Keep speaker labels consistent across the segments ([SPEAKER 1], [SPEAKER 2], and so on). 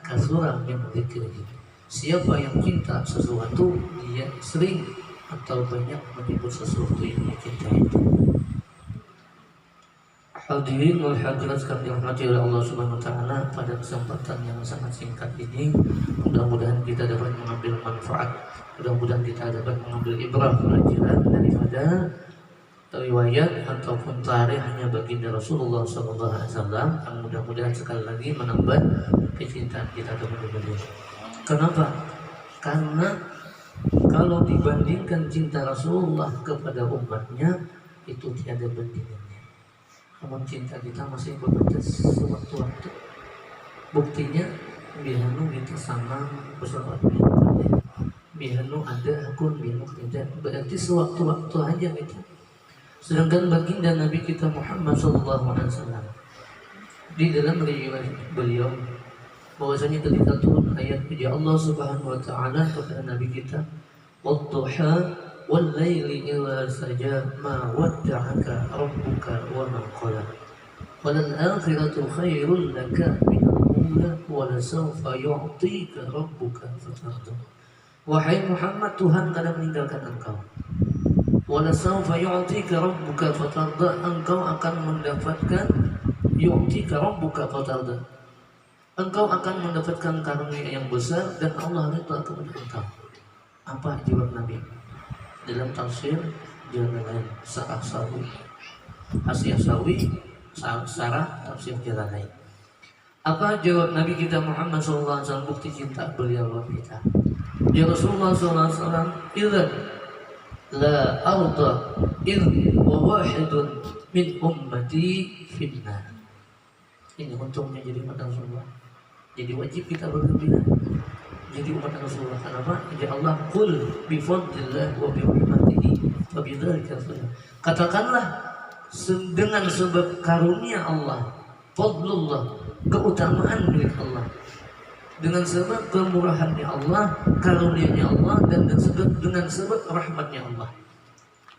[SPEAKER 1] kasura min dzikrihi. Siapa yang cinta sesuatu, dia sering atau banyak menyebut sesuatu yang dia cintai. Hadirin wal hadirat sekalian dirahmati oleh Allah Subhanahu wa taala, pada kesempatan yang sangat singkat ini mudah-mudahan kita dapat mengambil manfaat, mudah-mudahan kita dapat mengambil ibrah pelajaran daripada riwayat ataupun tarikhnya baginda Rasulullah SAW, yang mudah-mudahan sekali lagi menambah kecintaan kita kepada beliau. Kenapa? Karena kalau dibandingkan cinta Rasulullah kepada umatnya, itu tiada bandingannya. Namun cinta kita masih berbatas sewaktu-waktu. Buktinya bihanu kita sama bersolat bihanu ada akun bihanu tidak, berarti sewaktu-waktu aja kita. Sedangkan baginda Nabi kita Muhammad SAW, di dalam riwayat beliau bahwasanya ketika turun ayat puji Allah Subhanahu wa taala kepada Nabi kita, wadduha wal laili idza saja ma wadda'aka rabbuka wa ma qala walal akhiratu khairul laka minal ula wa la sawfa yu'tika rabbuka fatarda. Wahai Muhammad, Tuhan kadang meninggalkan engkau. Wa la sawfa yu'tika rabbuka fatarda, engkau akan mendapatkan yu'tika rabbuka fatarda, engkau akan mendapatkan karunia yang besar dan Allah ridha kepada engkau. Apa jawab Nabi? Dalam tafsir Jalalain Sa'asawi, Asyasawi, Sarah tafsir Jalalain. Apa jawab Nabi kita Muhammad SAW, bukti cinta beliau kepada kita? Ya Rasulullah SAW, idzan la arda idh wa wahidun min ummati finnar. Ini untungnya jadi umat Rasulullah. Jadi wajib kita bergembira jadi umat Rasulullah. Kenapa? Ya Allah, qul bi fadlillah wa bi rahmatihi wa bi dzalika falyafrahu. Katakanlah dengan sebab karunia Allah, fadlullah, keutamaan milik Allah, dengan sebab kemurahannya Allah, karunia-Nya Allah, dan dengan sebab rahmatnya Allah.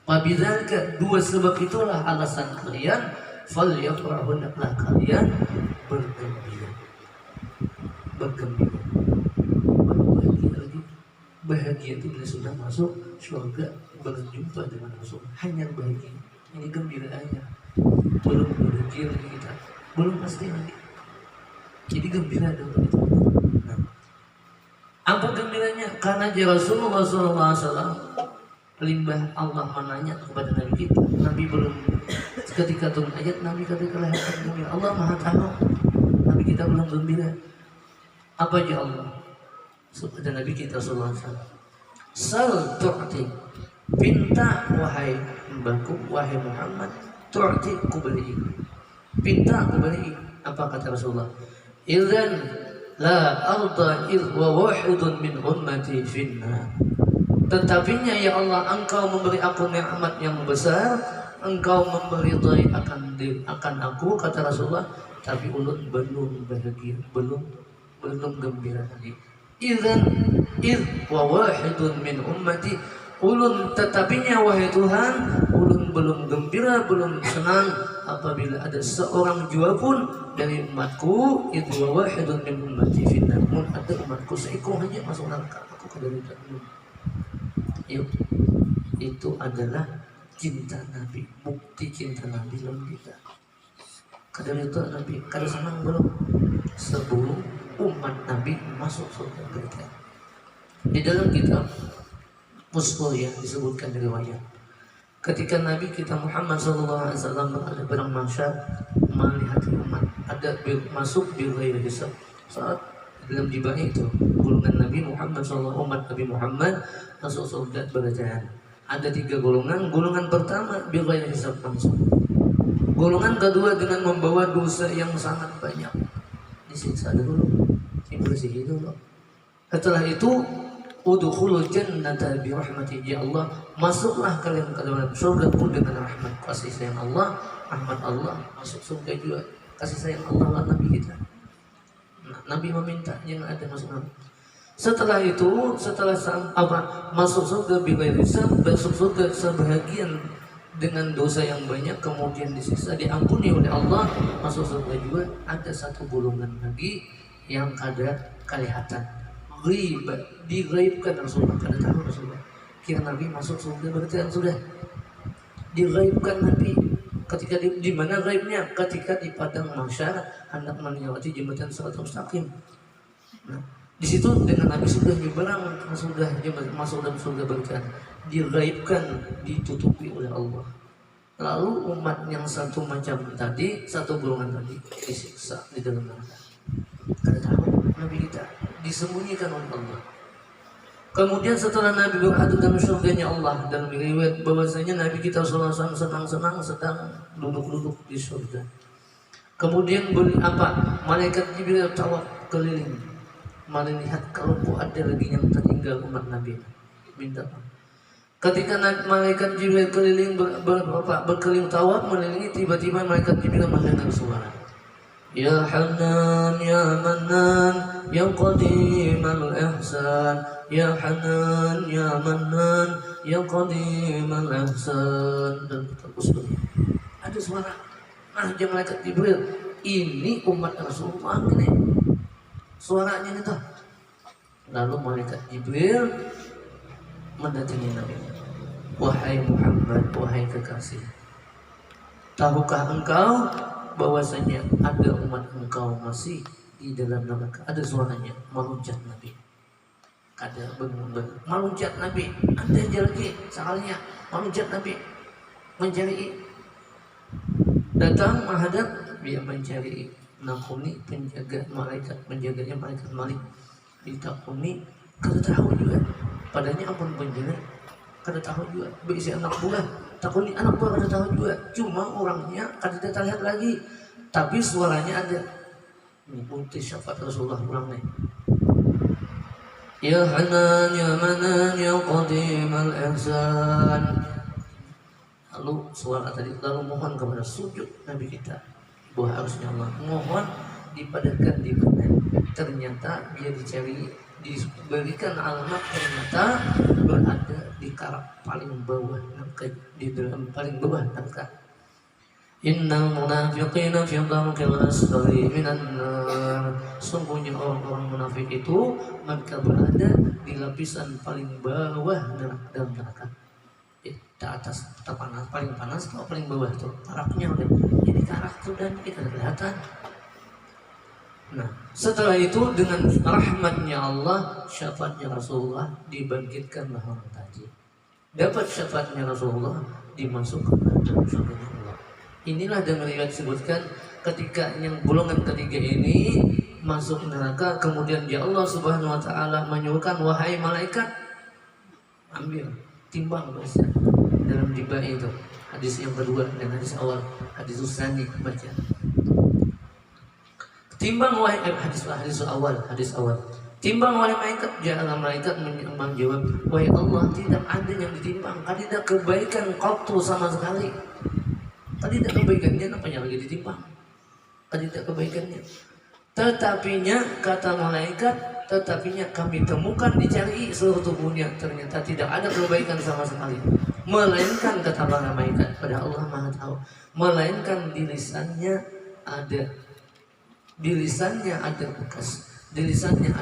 [SPEAKER 1] Wa bi dzalika, dua sebab itulah alasan kalian falyafrahu, hendaklah kalian bergembira. Bergembira. Bahagia itu bila sudah masuk surga, berjumpa dengan Rasul, hanya bahagia. Ini gembira aja, belum bahagia lagi kita, belum pasti lagi. Jadi gembira dulu itu. Nah, apa gembiranya? Karena Rasulullah SAW, limbah Allah menanya kepada Nabi kita, Nabi belum, ketika turun ayat Nabi katakanlah gembira, Allah Maha Tahu, Nabi kita belum gembira. Apa ya Allah? Kepada Nabi kita sallallahu alaihi wasallam, sal tu'ti, pinta wahai hambaku, wahai Muhammad, tu'ti, kuberi, pinta kuberi. Apa kata Rasulullah? Idzan la arda idh wa wahidun min ummati finnar. Tetapinya ya Allah, engkau memberi aku nikmat yang besar, engkau memberi ridai akan aku, kata Rasulullah, tapi ulun belum bahagia, belum gembira tadi. Idzan id wa wahidun min ummati, ulun tetapinya wahai Tuhan, ulun belum gembira, belum senang apabila ada seorang jua pun dari umatku, id wa wahidun min ummati finnar, ada umatku seekor saja masuk neraka, aku kederita. Yuk, itu adalah cinta Nabi, bukti cinta Nabi dalam kita. Kederita Nabi, kada senang belum? Sebelum umat Nabi masuk surga kita. Di dalam kitab Musqoyah disebutkan dari riwayat, ketika Nabi kita Muhammad SAW berada padang mahsyar melihat umat ada masuk di ghairi hisab, saat dalam jibahnya itu golongan Nabi Muhammad SAW, umat Nabi Muhammad masuk surga berjaya. Ada 3 golongan. Golongan pertama bi ghairi hisab langsung. Golongan kedua dengan membawa dosa yang sangat banyak, disiksa dulu, dibersihi dulu. Setelah itu udkhulul jannata bi rahmati, ya Allah, masuklah kalian ke dalam surgaku dengan rahmat kasih sayang Allah, rahmat Allah, masuk surga juga kasih sayang Allah lah Nabi kita. Nah, Nabi meminta yang ada masuk Nabi. Setelah itu, setelah masuk surga bi ghairi hisab, masuk surga sebahagian dengan dosa yang banyak, kemudian disiksa, diampuni oleh Allah, masuk surga juga. Ada satu golongan lagi yang kada kelihatan. Ghaib, dighaibkan Rasulullah. Kada tahu Rasulullah. Kira Nabi masuk surga berarti kan sudah dighaibkan Nabi. Ketika di mana gaibnya? Ketika di padang mahsyar hendak melewati jembatan Shiratal Mustaqim. Nah, di situ dengan Nabi sudah nyebrang, sudah masuk dalam surga berkan, digaibkan, ditutupi oleh Allah. Lalu umat yang satu macam tadi, satu golongan tadi disiksa di dalam neraka. Kada tahu Nabi kita disembunyikan oleh Allah. Kemudian setelah Nabi berada dalam surganya Allah, dan riwayat bahwasanya Nabi kita SAW senang-senang sedang duduk-duduk di surga. Kemudian malaikat Jibril tawaf keliling melihat kalau ada lagi yang tertinggal umat Nabi, minta. Ketika malaikat Jibril keliling berkeliling tawaf melilingi, tiba-tiba malaikat Jibril mendengar suara, Ya Hanan, Ya Manan, Ya Qadim al-Ihsan, Ya Hanan, Ya Manan, Ya Qadim al-Ihsan, dan terus ada suara. Nah, dia malaikat Jibril, ini umat Rasulullah ini, suaranya itu. Lalu malaikat Jibril mendatangi Nabi. Wahai Muhammad, wahai kekasih, tahukah engkau bahwasanya ada umat engkau masih di dalam neraka? Ada suaranya meluncat Nabi. Ada benar meluncat Nabi. Ada lagi soalnya meluncat Nabi mencari, datang menghadap dia mencari, nakuni penjaga malaikat, penjaganya malaikat Malik ditakuni, kada tahu juga padanya ampun penjaga, kada tahu juga berisi anak buah, takuni anak buah kada tahu juga, cuma orangnya kada terlihat lagi, tapi suaranya ada. Ini putih syafaat Rasulullah ulang nih. Ya Hanan, Ya Manan, Ya Qadim al-Ihsan. Lalu suara tadi, lalu mohon kepada sujud Nabi kita. Bahwa harusnya Allah mohon dipadatkan di benak. Ternyata dia diberikan alamat, ternyata berada di karak paling bawah neraka, di dalam paling bawah neraka. Innal munafiqina fi dharkil asfali minan nar. Sungguhnya orang-orang munafik itu mereka berada di lapisan paling bawah dalam neraka. Di atas panas, paling panas atau paling bawah tuh karaknya udah jadi karak tuh dan kita kelihatan. Nah, setelah itu dengan rahmatnya Allah, syafaatnya Rasulullah, dibangkitkanlah orang tadi. Dapat syafaatnya Rasulullah, dimasukkan dalam surga Allah. Inilah dengan riwayat disebutkan ketika yang golongan ketiga ini masuk neraka, kemudian ya Allah Subhanahu wa taala menyuruhkan, wahai malaikat, ambil timbang dosa dalam timbang itu. Hadis yang kedua dan hadis awal, hadis Usani baca. Timbang wahai hadis awal. Timbang wahai malaikat, janganlah malaikat menjawab, wahai Allah, tidak ada yang ditimbang, tidak kebaikan qattu sama sekali. Tidak kebaikannya, apanya lagi ditimbang? Tidak kebaikannya. Tetapinya kata malaikat, tetapinya kami temukan dicari seluruh tubuhnya, ternyata tidak ada kebaikan sama sekali. Melainkan kata para malaikat, pada Allah Maha tahu, melainkan di lisannya ada bekas, di lisannya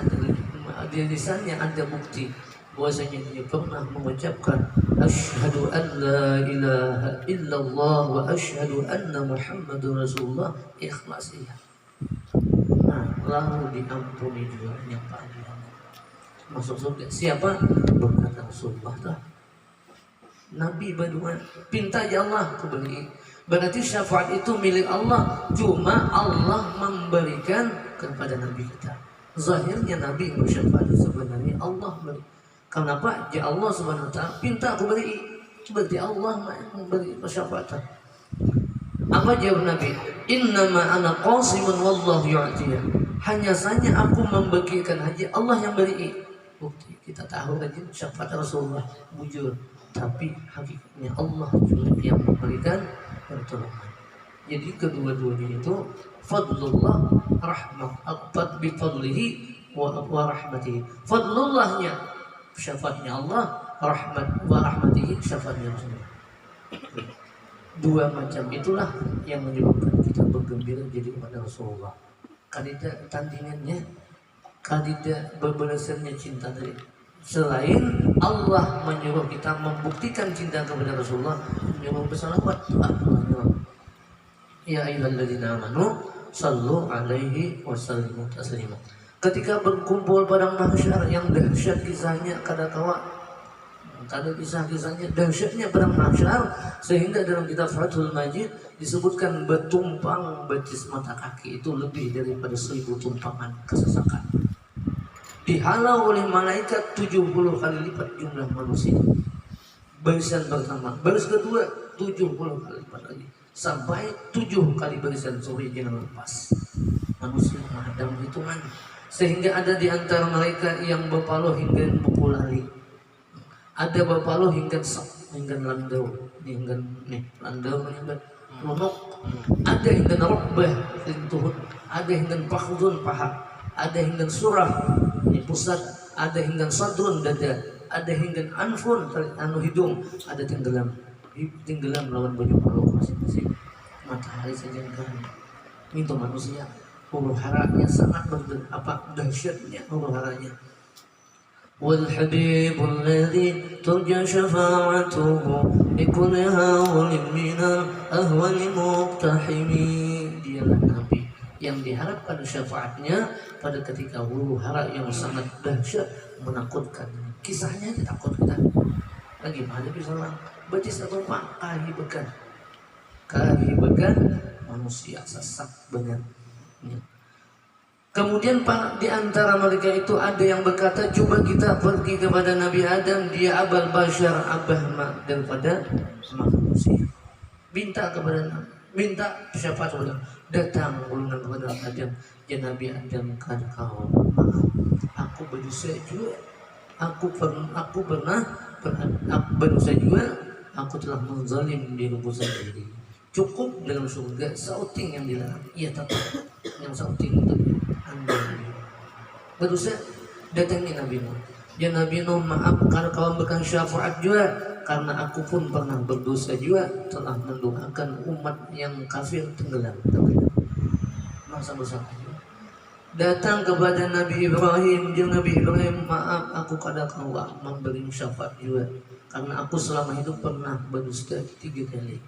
[SPEAKER 1] ada bukti bahwasanya dia pernah mengucapkan asyhadu an la ilaha illallah wa asyhadu anna muhammadur rasulullah, ikhlas ya. Nah, lalu diampuni juga yang paling masuk surga. Siapa? Berkata Rasulullah lah. Nabi berdua pinta ya Allah kebeli. Berarti syafaat itu milik Allah, cuma Allah memberikan kepada Nabi kita. Zahirnya Nabi bersyafaat, sebenarnya Allah beri. Kenapa? Ya Allah Subhanahu wa taala pinta aku beri. Berarti Allah memberi syafaat. Apa jawab Nabi? Innama ana qasimun wallahu yu'tiyah. Hanya saja aku membagikan haji, Allah yang beri. Bukti kita tahu tadi syafaat Rasulullah bujur, tapi hakikatnya Allah juga yang memberikan pertolongan. Jadi kedua-duanya itu fadlullah, rahmat, aqbad bi fadlihi wa rahmatihi. Fadlullahnya syafaatnya Allah, rahmat wa rahmatihi syafaatnya Rasulullah. Dua macam itulah yang menyebabkan kita bergembira jadi umat Rasulullah. Kandidat tandingannya kandidat berbalasannya cinta tadi. Selain Allah menyuruh kita membuktikan cinta kepada Rasulullah, menyuruh bersalawat, menyuruh ya ayyuhalladzina amanu sallu alaihi wasallimu taslima. Ketika berkumpul pada mahsyar yang dahsyat kisahnya kada kisah-kisahnya dahsyatnya pada mahsyar, sehingga dalam kitab Fathul Majid disebutkan bertumpang betis mata kaki itu lebih daripada 1000 tumpangan kesesakan. Dihalau oleh malaikat 70 kali lipat jumlah manusia. Barisan pertama, baris kedua 70 kali lipat lagi, sampai 7 kali barisan. Sorry, jangan lepas. Manusia menghadang hitungan, sehingga ada di antara mereka yang berpaluh hingga buku lari, ada berpaluh hingga landau, hingga landau hingga lunok, ada hingga rukbah rintuhun, ada hingga fakhdun paha, ada hingga surah ini pusat, ada hingga sadrun dada, ada hingga anfun hidung, ada tenggelam lawan baju paluh masing-masing. Matahari saja kan itu manusia huru haranya sangat dahsyatnya huru haranya. Wal habibul ladzi turja syafa'atuhu likulli hawlin minal ahwali muqtahimi. Dialah Nabi yang diharapkan syafaatnya pada ketika huru hara yang sangat dahsyat menakutkan. Kisahnya takut kita lagi menghadapi seorang betis atau kahibekan manusia sesat benar. Kemudian di antara mereka itu ada yang berkata, coba kita pergi kepada Nabi Adam, dia abal bashar, abah daripada manusia. Minta syafaat kepada, datang golongan kepada Adam, ya Nabi Adam, kan kau maaf, aku berdosa juga, aku pernah berdosa juga, aku telah menzalim diriku sendiri. Cukup dalam surga sauting yang dilarang, ia tetap yang sauting untuk anda. Berdosa, datangi Nabi Nuh. Ya Nabi Nuh, maaf kalau kau memberikan syafaat juga, karena aku pun pernah berdosa juga, telah mendoakan umat yang kafir tenggelam. Masa bersalah juga. Datang kepada Nabi Ibrahim, dia Nabi Ibrahim, maaf aku kada kau memberi syafaat juga, karena aku selama hidup pernah berdusta 3 kali.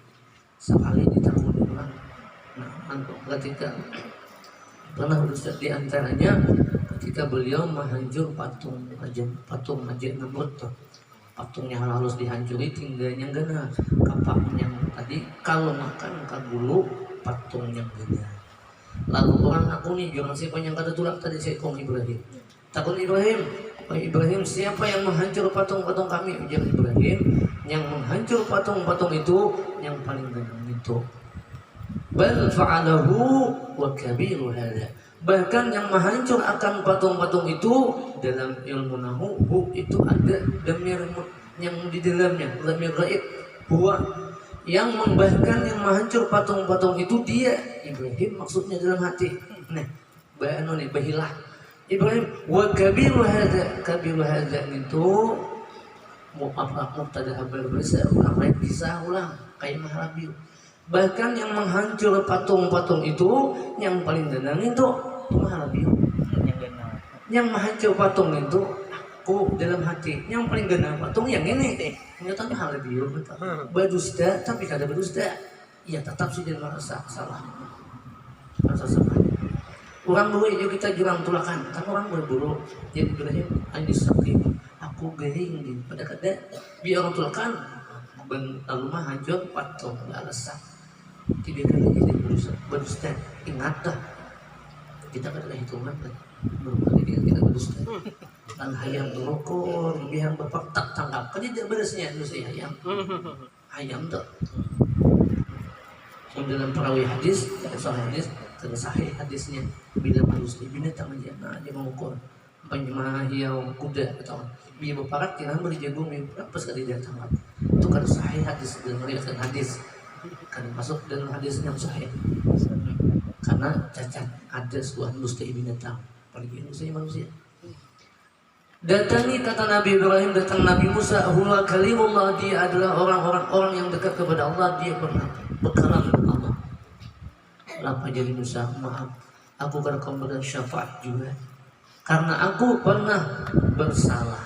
[SPEAKER 1] Sekali ditanggung orang. Ketika pernah berdusta di antaranya ketika beliau menghancur patung Majid Namrud. Patungnya harus dihancuri, tinggalnya gana kapak yang tadi kalau makan kagulu patung yang gana. Lalu orang aku nih jangan siapa yang kada tulak tadi saya kong Ibrahim. Takut Ibrahim, Ibrahim siapa yang menghancur patung-patung kami? Ujar Ibrahim, yang menghancur patung-patung itu yang paling gana itu. Bal fa'alahu wa kabiru hadza. Bahkan yang menghancur akan patung-patung itu dalam ilmu nahu itu ada dhamir yang di dalamnya, dhamir ghaib huwa, yang bahkan yang menghancur patung-patung itu dia Ibrahim, maksudnya dalam hati. Nah, bayanu nih bahilah Ibrahim wa kabiru hadza itu mubtada habar besar ulang lain bisa ulang kayak maharabi. Bahkan yang menghancur patung-patung itu yang paling denang itu maharabi. Yang menghancur patung itu aku dalam hati. Yang paling denang patung yang ini ternyata maharabi. Berdusta tapi kada berdusta. Ya tetap sih dia merasa salah. Merasa salah. Orang dulu itu kita jurang tulakan. Kan orang berburu. Jadi Ibrahim ini sakit. Aku gering pada kada biar orang tulakan. Lalu mah hancur patung alasan. 3 kali jadi berdusta. Ingat dah, kita kan ada hitungan kan, berapa kali kita berdusta. Dan ayam berokor, biar bapak tak tangkap, kan tidak berasnya dosa ayam tak. Dalam perawi hadis, sahih hadisnya, bila manusia binatang menjana dia mengukur, penjemaah yang kuda atau biar bapak kira beri jagung berapa sekali dia tangkap. Itu kan sahih hadis dalam meriwayatkan hadis. Kan masuk dalam hadis yang sahih karena cacat ada sebuah dusta binatang apalagi manusia. Datangi kata Nabi Ibrahim, datang Nabi Musa, huwa kalimullah, dia adalah orang yang dekat kepada Allah, dia pernah berkalam dengan Allah. Lapa jadi Musa, maaf aku akan memberikan syafaat juga, Karena aku pernah bersalah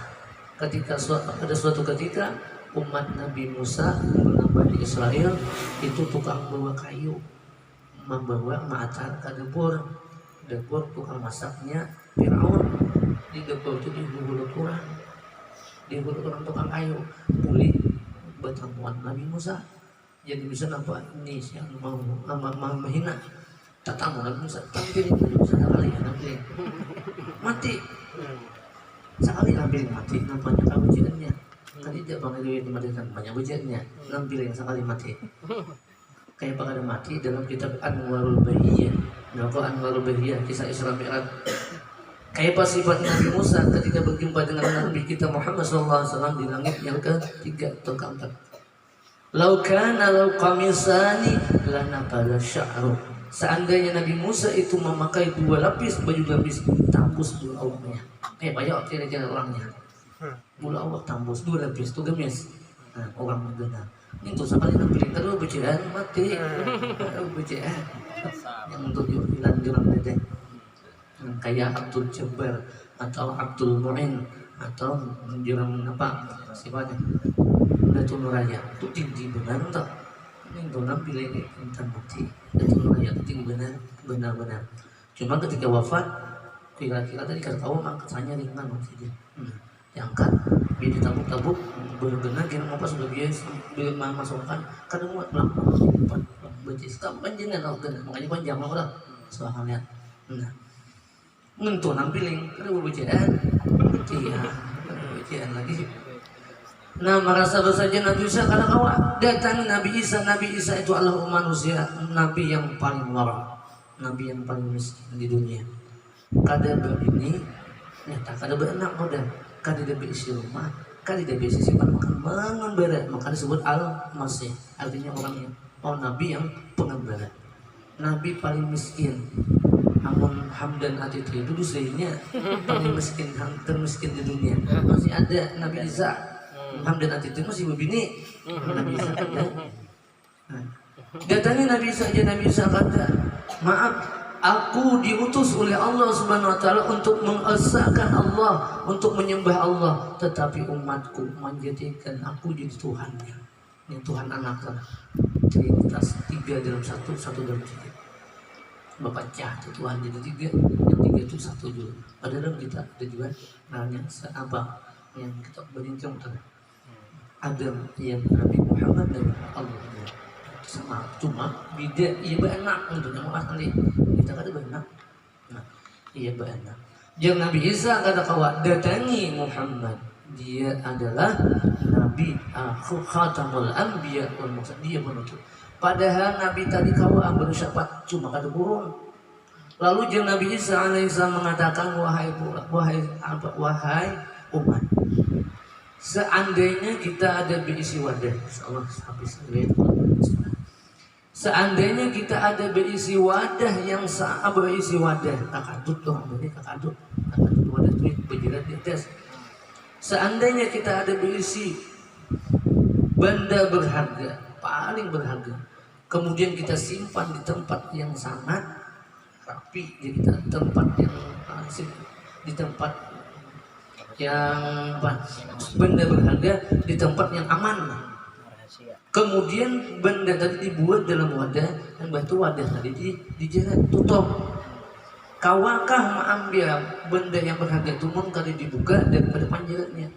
[SPEAKER 1] ketika pada suatu ketika umat Nabi Musa Bani Israel itu tukang bawa kayu, membawa macar ke dapur tukang masaknya Firaun. Di dapur itu dihulu kurang tukang kayu pulih bertemuan Nabi Musa. Jadi bisa nampak ini yang mau menghina tatamu Nabi Musa, tampil Nabi Musa sekali nampilin mati sekali, nampilin mati nampaknya kawijiannya kan tidak banget dimatikan banyak ujiannya, nampilin sekali mati kayak pada mati dalam kitab Anwarul Bahiyah. Nah, kok Anwarul Bahiyah kisah Isra Mi'raj kayak pas sifat Nabi Musa ketika berjumpa dengan Nabi kita Muhammad SAW di langit yang ketiga atau keempat. Lau qamisani lanafada sya'ru. Seandainya Nabi Musa itu memakai 2 lapis baju lapis, tembus bulu awaknya. Banyak kira-kira orangnya. Bulu awak tembus 2 lapis itu gemes. Nah, orang benar. Itu sekali nampilin kedua bejaan mati. Bejaan. Yang untuk hilang geram dedek. Kayak Abdul Jabbar atau Abdul Mu'in atau jeram apa sifatnya Datuk Nuraya itu tinggi benar tak ini donam pilih ini tentang mati Datuk Nuraya itu tinggi benar cuma ketika wafat kira-kira tadi kata tahu angkatannya ringan maksudnya diangkat dia ditabuk-tabuk benar-benar kira apa sudah biasa belum masukkan kadang buat melakukan becis tak panjangnya makanya panjang lah soalnya ngentu nampiling kada berbejaan iya lagi. Nah merasa bersaja Nabi Isa karena kawan datangi Nabi Isa itu adalah manusia Nabi yang paling wara, Nabi yang paling miskin di dunia. Kada begini nyata kada berenak kodan kada dia berisi rumah kada dia berisi sifat makan mengembara maka disebut al-masih artinya Nabi yang pengembara, Nabi paling miskin. Amun Hamdan Atiti dulu sehingga paling miskin termiskin di dunia masih ada Nabi Isa. Hamdan Atiti masih berbini Nabi Isa kata datangi Nabi Isa aja. Nabi Isa kata maaf aku diutus oleh Allah Subhanahu Wa Taala untuk mengesahkan Allah, untuk menyembah Allah, tetapi umatku menjadikan aku jadi Tuhannya. Ini Tuhan anak Trinitas 3 dalam 1 dalam 3. Bapak jatuh Tuhan jadi 3, yang 3 itu 1 juga. Padahal kita ada juga namanya apa yang kita berbincang tadi. Adam yang Nabi Muhammad dan Allah sama cuma beda iya benar untuk yang asli kita kada benar. Nah iya benar. Yang Nabi Isa kata kawan datangi Muhammad, dia adalah Nabi Khatamul Anbiya wal Mursalin, dia menutup. Padahal Nabi tadi kawan bersyafaat cuma kada burung. Lalu jeung Nabi Isa alaihissalam mengatakan wahai umat, seandainya kita ada berisi wadah, Allah habis seandainya kita ada berisi wadah yang berisi wadah kakadut tuh kakadut wadah tuh berjerat di atas. Seandainya kita ada berisi benda berharga, paling berharga, kemudian kita simpan di tempat yang sangat rapi, di tempat yang di tempat yang benda berharga di tempat yang aman. Kemudian benda tadi dibuat dalam wadah dan batu wadah tadi dijerat tutup. Kawakah mengambil benda yang berharga itu kali dibuka daripada panjeratnya.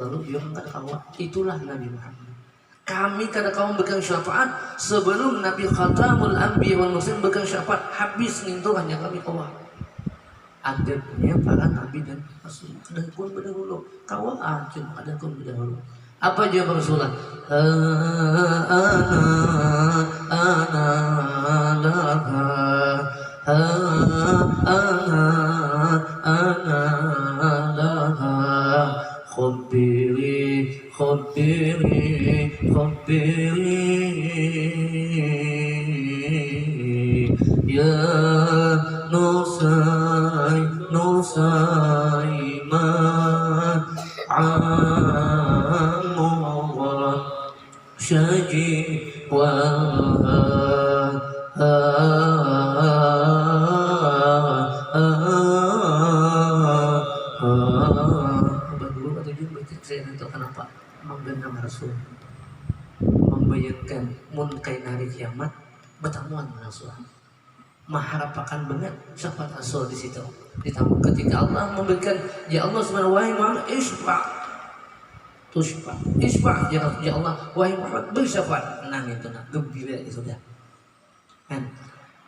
[SPEAKER 1] Lalu dia mengatakan kawak itulah Nabi Muhammad. Kami kata kaum bekang syafaat sebelum Nabi Khatamul Anbiya wal Mursalin bekang syafaat habis ngintu hanya kami kawak. Adabnya para nabi dan rasul ada pun berdahulu kawak cuma ada pun berdahulu. Apa jawab Rasulullah? Khabiri ya nusai ma syaji wa Dulu atau juga saya itu kenapa menggenang Rasul, membayangkan mungkin hari kiamat bertemuan Rasul, mengharapkan banget syafaat Rasul di situ. Ditambah ketika Allah memberikan, ya Allah subhanahu wa ta'ala isfa ya Allah wahai Muhammad bersyafaat, nah itu nah gembira itu sudah kan.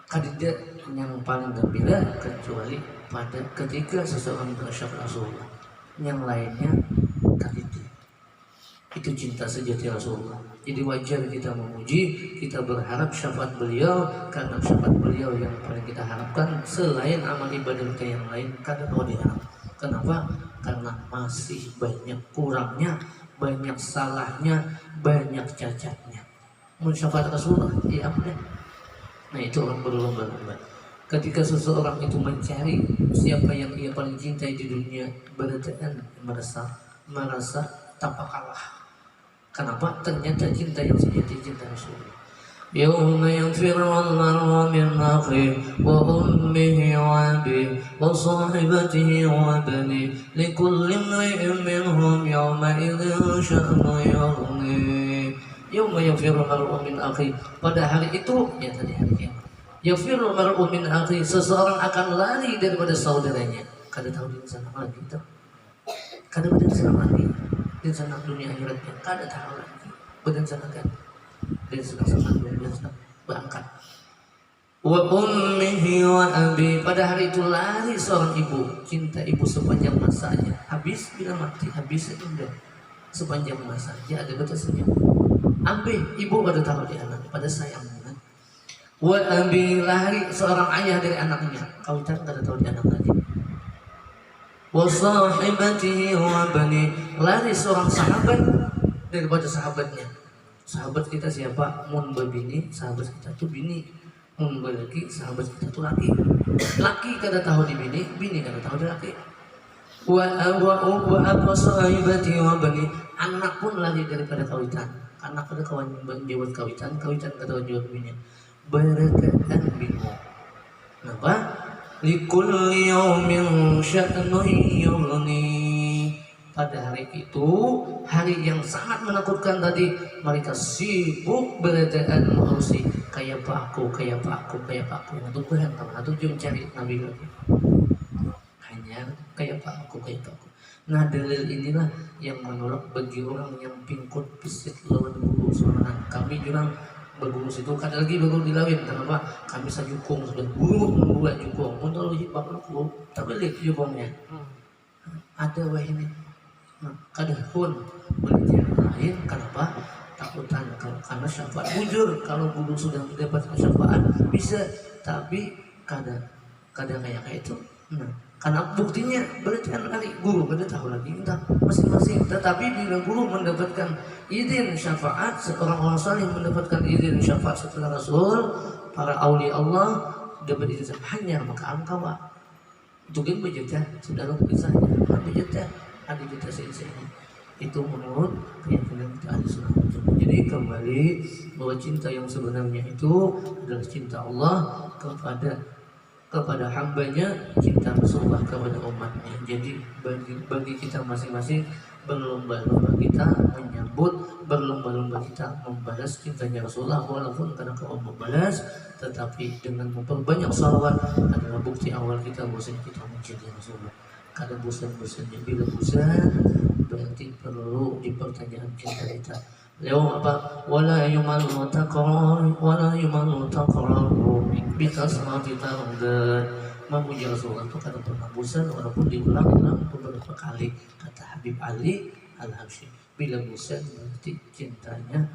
[SPEAKER 1] Kadida yang paling gembira kecuali pada ketika seseorang bersyafaat Rasulullah, yang lainnya kadida itu cinta sejati Rasulullah. Jadi wajar kita memuji, kita berharap syafaat beliau, karena syafaat beliau yang paling kita harapkan selain amal ibadah kita yang lain kadang mau diharap. Kenapa? Karena masih banyak kurangnya, banyak salahnya, banyak cacatnya. Syafaat Rasulullah, iya benar. Nah itu orang berlomba-lomba. Ketika seseorang itu mencari siapa yang ia paling cintai di dunia, berarti merasa tanpa kalah. Kenapa? Ternyata cinta yang sejati cinta Rasulullah. Yawma yanfiru al-mar'u min akhihi wa ummihi wa abihi wa sahibatihi wa banihi likulli imri'in minhum yawma idzin sya'nun yughnihi. Yawma yanfiru al-mar'u min akhihi, pada hari itu ya tadi hari kiamat. Yanfiru al-mar'u min akhihi, seseorang akan lari daripada saudaranya. Kada tahu di sana lagi itu. Kada pada di sana lagi. Di sana dunia akhiratnya kada tahu lagi. Badan sana kan. Dia sedang berangkat. Wa ummihi wa abi, pada hari itu lari seorang ibu, cinta ibu sepanjang masanya. Habis bila mati, habis sudah sepanjang masa. Ya ada batasnya. Abi, ibu pada tahu di anak, pada sayangnya. Wa abi, lari seorang ayah dari anaknya. Kau tak kada tahu di anak lagi. Wa sahibatihi wa bani, lari seorang sahabat daripada sahabatnya. Sahabat kita siapa? Mun berbini, sahabat kita tuh bini. Mun berlaki, sahabat kita tuh laki. Laki kada tahu di bini, bini kada tahu di laki. Wa sahibatihi wa bani, anak pun lari daripada kawitan. Anak kada kawan jawab kawitan, kawitan kada jawab bini. Barakaan bingung. Kenapa? Likulli yawmin sya'nun yughni, pada hari itu, hari yang sangat menakutkan tadi, mereka sibuk beradaan mengurusi kayak paku untuk berantem atau mencari Nabi lagi. Hanya kayak paku. Nah dalil inilah yang menolak bagi orang yang pingkut pisit lawan guru seorang. Kami juga bergurus itu kada lagi berguru dilawin. Kenapa? Kami sajukung sudah guru membuat jukung. Untuk lu hibak lu, tapi lihat jukungnya. Ada wah ini. Kada pun belajar lain. Kenapa? Takutan karena syafaat. Bujur kalau guru sudah mendapatkan syafaat bisa, tapi kada kayak itu. Nah, karena buktinya berarti kan kali guru kada tahu lagi entah masing-masing. Tetapi bila guru mendapatkan izin syafaat, seorang orang saleh mendapatkan izin syafaat setelah Rasul, para aulia Allah dapat izin hanya maka engkau itu kan berjuta sudah lo kisahnya berjuta ada juta ini. Itu menurut keyakinan kita ahli sunnah. Jadi kembali bahwa cinta yang sebenarnya itu adalah cinta Allah kepada hambanya, cinta Rasulullah kepada umatnya. Jadi bagi kita masing-masing berlomba-lomba kita menyambut, berlomba-lomba kita membalas cintanya Rasulullah, walaupun kadang kau membalas, tetapi dengan memperbanyak salawat adalah bukti awal kita bosan kita mencintai Rasulullah. Kadang bosan-bosannya, bila bosan berarti perlu dipertanyakan cinta kita. Lewat apa? Wala yumalu taqraru bikasrati tardan. Memuji Rasulullah itu kadang pernah bosan walaupun diulang-ulang beberapa kali. Kata Habib Ali Al-Habsyi, bila bosan berarti cintanya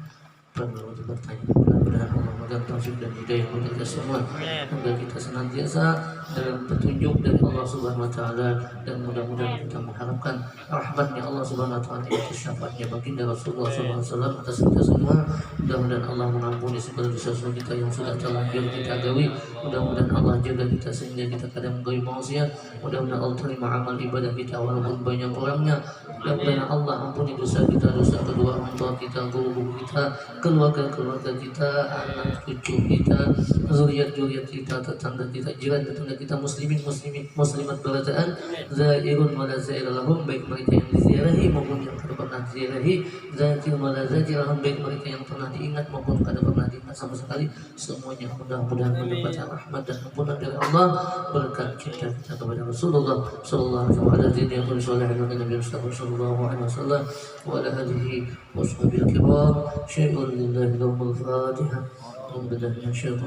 [SPEAKER 1] perlu dipertanyakan. Mudah-mudahan Allah memberikan taufik dan hidayah kepada kita semua, agar kita senantiasa dalam petunjuk dari Allah Subhanahu wa taala, dan mudah-mudahan kita mengharapkan rahmatnya Allah Subhanahu wa taala atas syafaatnya baginda Rasulullah sallallahu alaihi wasallam atas kita semua. Mudah-mudahan Allah mengampuni segala dosa-dosa kita yang sudah terlanjur kita gawi. Mudah-mudahan Allah jaga kita sehingga kita kadang menggawi maksiat. Mudah-mudahan Allah terima amal ibadah kita walaupun banyak kurangnya. Mudah-mudahan Allah ampuni dosa kita, dosa kedua orang tua kita, guru-guru kita, keluarga-keluarga kita, anak cucu kita, zuriat-zuriat kita, tetangga kita, jiran-tetangga kita, muslimat berataan, zairun wa la zaira lahum, baik mereka yang diziarahi maupun yang tidak pernah diziarahi, zakir wa la zakir lahum, baik mereka yang pernah diingat maupun tidak pernah diingat sama sekali, semuanya mudah-mudahan mendapatkan rahmat dan ampunan dari Allah berkat cinta kita kepada Rasulullah sallallahu alaihi wasallam wa ala alihi wa sahbihi kiram. Syai'un lillahi lahumul Fatihah.